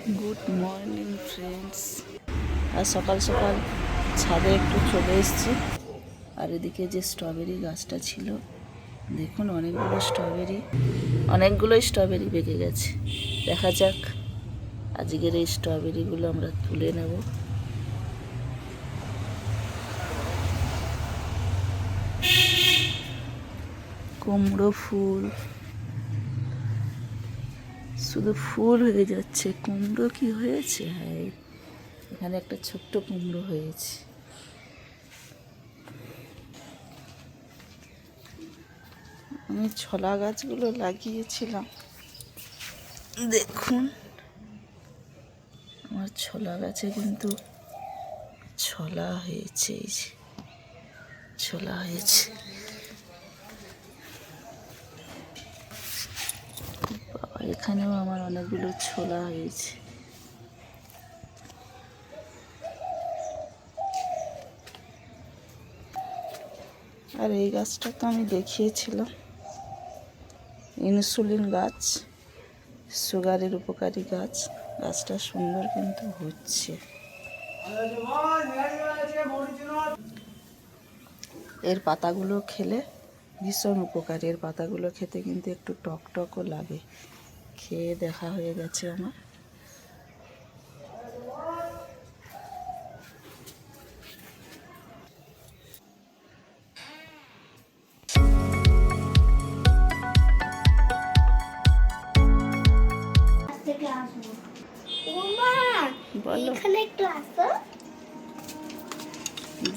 Good morning friends. আর সকাল সকাল ছাদে একটু চলে এসেছি। আর এদিকে যে স্ট্রবেরি গাছটা ছিল, দেখুন অনেকগুলোই স্ট্রবেরি পেকে গেছে। দেখা যাক আজকের এই স্ট্রবেরিগুলো আমরা তুলে নেব। কুমড়ো ফুল, শুধু ফুল হয়ে যাচ্ছে, কুমড়ো কি হয়েছে? হ্যাঁ, এখানে একটা ছোট্ট কুমড়ো হয়েছে। আমি ছোলা গাছগুলো লাগিয়েছিলাম, দেখুন আমার ছোলা গাছে কিন্তু ছোলা হয়েছে, এই যে ছোলা হয়েছে। বাবা, এখানেও আমার অনেকগুলো ছোলা হয়েছে। আর এই গাছটা তো আমি দেখিয়েছিলাম, ইনসুলিন গাছ, সুগারের উপকারী গাছ। গাছটা সুন্দর কিন্তু হচ্ছে। এর পাতাগুলো খেলে ভীষণ উপকারী। এর পাতাগুলো খেতে কিন্তু একটু টক টকও লাগে। খেয়ে দেখা হয়ে গেছে আমার।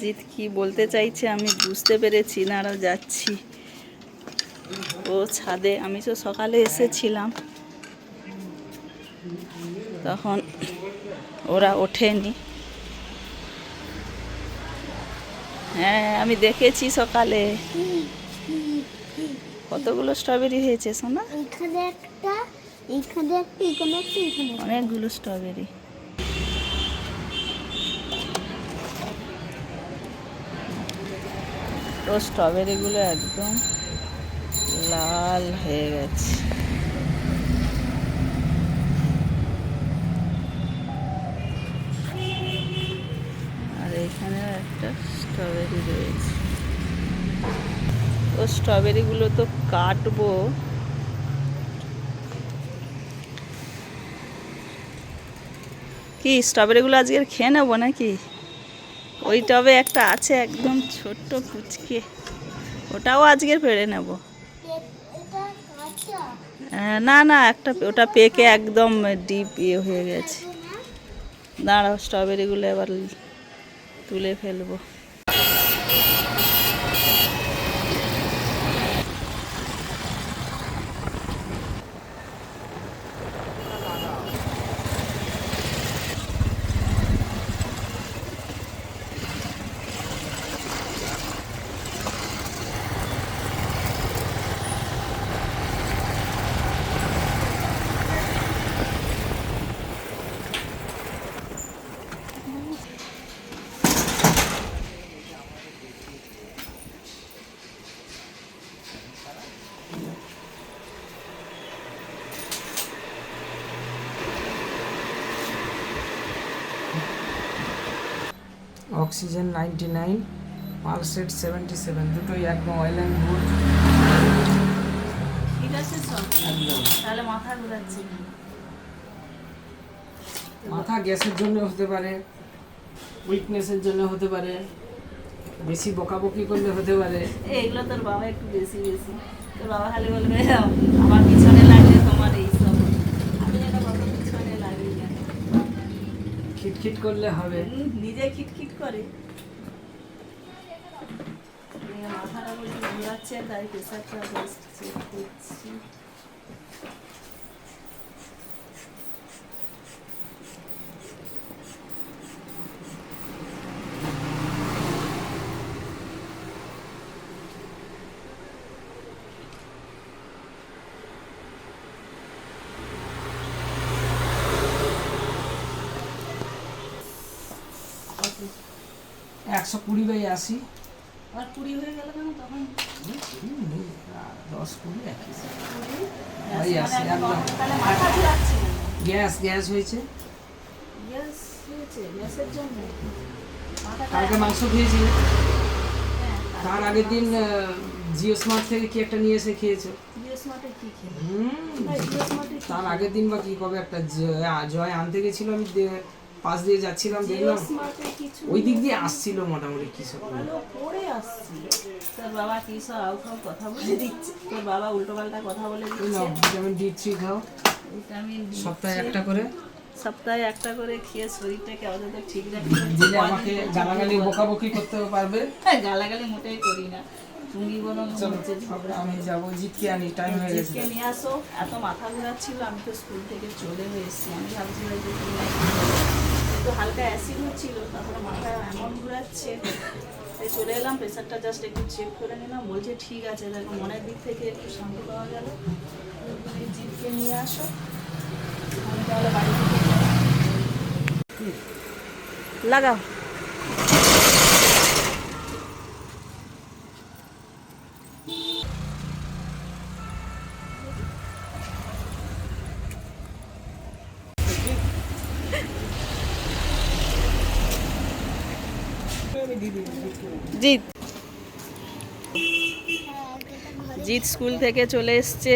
জিৎ কি বলতে চাইছে আমি বুঝতে পেরেছি না, আরও যাচ্ছি ও ছাদে। আমি তো সকালে এসেছিলাম, তখন ওরা ওঠেনি। হ্যাঁ, আমি দেখেছি সকালে। কতগুলো স্ট্রবেরি হয়েছে সোনা? এখানে একটা, এখানে একটা, এখানে একটা, এখানে অনেকগুলো স্ট্রবেরি। তো স্ট্রবেরিগুলো একদম লাল হয়ে গেছে। আর এখানে একটা স্ট্রবেরি রয়েছে। তো স্ট্রবেরিগুলো তো কাটবো। কি স্ট্রবেরিগুলো আজকে খেয়ে নেবো নাকি? ওই টবে একটা আছে একদম ছোট্ট কুচকে, ওটাও আজকে পেড়ে নেব। না না, একটা ওটা পেকে একদম ডিপ ইয়ে হয়ে গেছে। দাঁড়াও, স্ট্রবেরিগুলো এবার তুলে ফেলবো। অক্সিজেন 99, পালসেট 77, দুটোই একদম অয়েল অ্যান্ড গুড। ঠিক আছে সব, তাহলে মাথা ঘুরাচ্ছে। মাথা গ্যাসের জন্য হতে পারে, উইকনেসের জন্য হতে পারে, বেশি বকাবকি করলে হতে পারে। এইগুলো তোর বাবা একটু বেশি বেশি, তোর বাবা খালি বলবে আমার পিছনে লাগলে তোমার এইসব। আমি এটা বাবা পিছনে লাগি না, খিটখিট করলে হবে। নিজে খিটখিট করে। মাথাটা বলতে ঘুরাচ্ছে, তাই প্রেশারটা জাস্ট চেক করছি। ওকে, 120/80। আর 20 হয়ে গেল কেন তখন? 10 20 তাহলে মাথা ঘুরাচ্ছি না। গ্যাস হয়েছে। গ্যাস হয়েছে, গ্যাসের জন্য মাথাটা কালকে মাংস খেয়েছি, হ্যাঁ, তার আগের দিন জিও স্মার্ট থেকে কি একটা নিয়ে এসে খেয়েছো। জিও স্মার্টে কি খেয়ে হুম, জিও স্মার্টে তার আগের দিন বা কি কবে একটা জয় আনতে গেছিল, আমি পাশ দিয়ে যাচ্ছিলাম জিও দেখলাম স্মার্টে কিছু ওই দিক দিয়ে আসছিল মোটামুটি কিছু। ভালো পড়ে আসছিল। তোর বাবা কি সব আউটফাউ কথা বলে দিচ্ছে, তোর বাবা উল্টোপাল্টা কথা বলে দিচ্ছে। ভিটামিন D3 খাও, ভিটামিন ডি সপ্তাহে একটা করে সপ্তাহে একটা করে খেয়ে শরীরটাকে অন্তত ঠিক রাখতে হবে। দিলে আমাকে গালাগালি বকাবকি করতেও পারবে। গালাগালি মোটেই করি না, তুমি বরং চলো হচ্ছে ঝগড়া। আমি যাবো, জিতকে আনি, টাইম হয়ে গেছে। জিতকে নিয়ে আসো, এত মাথা ঘোরাচ্ছিল, আমি তো স্কুল থেকে চলে এসেছি। আমি ভাবছিলাম যে তুমি একটু হালকা অ্যাসিড হচ্ছিল, তারপরে মাথা এমন ঘোরাচ্ছে, তাই চলে এলাম। প্রেশারটা জাস্ট একটু চেক করে নিলাম, বলছে ঠিক আছে। দেখো মনের দিক থেকে একটু শান্তি পাওয়া গেল। তুমি জিতকে নিয়ে আসো, আমি তাহলে বাড়ি থেকে লাগাও। জিৎ জিৎ স্কুল থেকে চলে এসছে,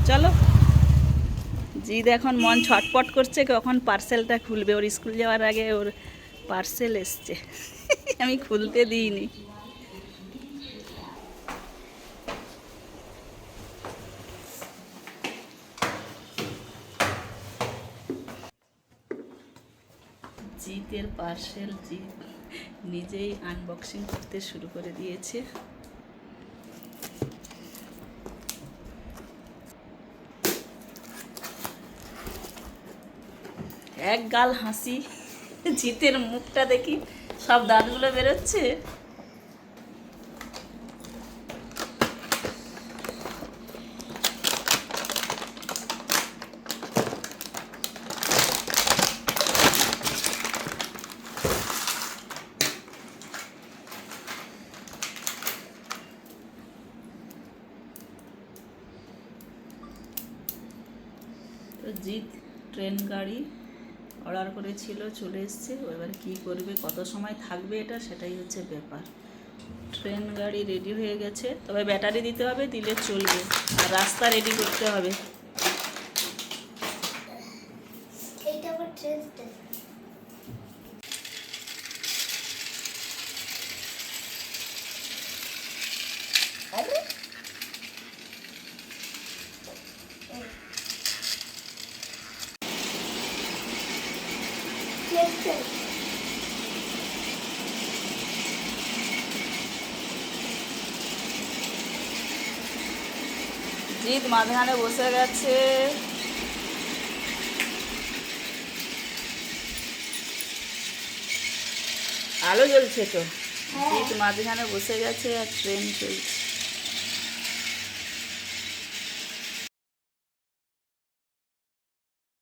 চলো। জিৎ এখন মন ছটপট করছে কখন পার্সেলটা খুলবে। ওর স্কুল যাওয়ার আগে ওর পার্সেল এসছে, আমি খুলতে দিইনি। জিতের পার্সেল জিৎ নিজেই আনবক্সিং করতে শুরু করে দিয়েছে। এক গাল হাসি, জিতের মুখটা দেখি সব দাঁতগুলো বেরোচ্ছে। তো জিৎ ট্রেন গাড়ি অর্ডার করেছিল, চলে এসছে। এবার কী করবে, কত সময় থাকবে এটা, সেটাই হচ্ছে ব্যাপার। ট্রেন গাড়ি রেডি হয়ে গেছে, তবে ব্যাটারি দিতে হবে, দিলে চলবে। আর রাস্তা রেডি করতে হবে। এইটা আবার ট্রেন স্টেশন। আরে ট্রেন জিৎ মাঝখানে বসে গেছে। আলো জ্বলছে তো, জিৎ মাঝখানে বসে গেছে আর ট্রেন চলছে।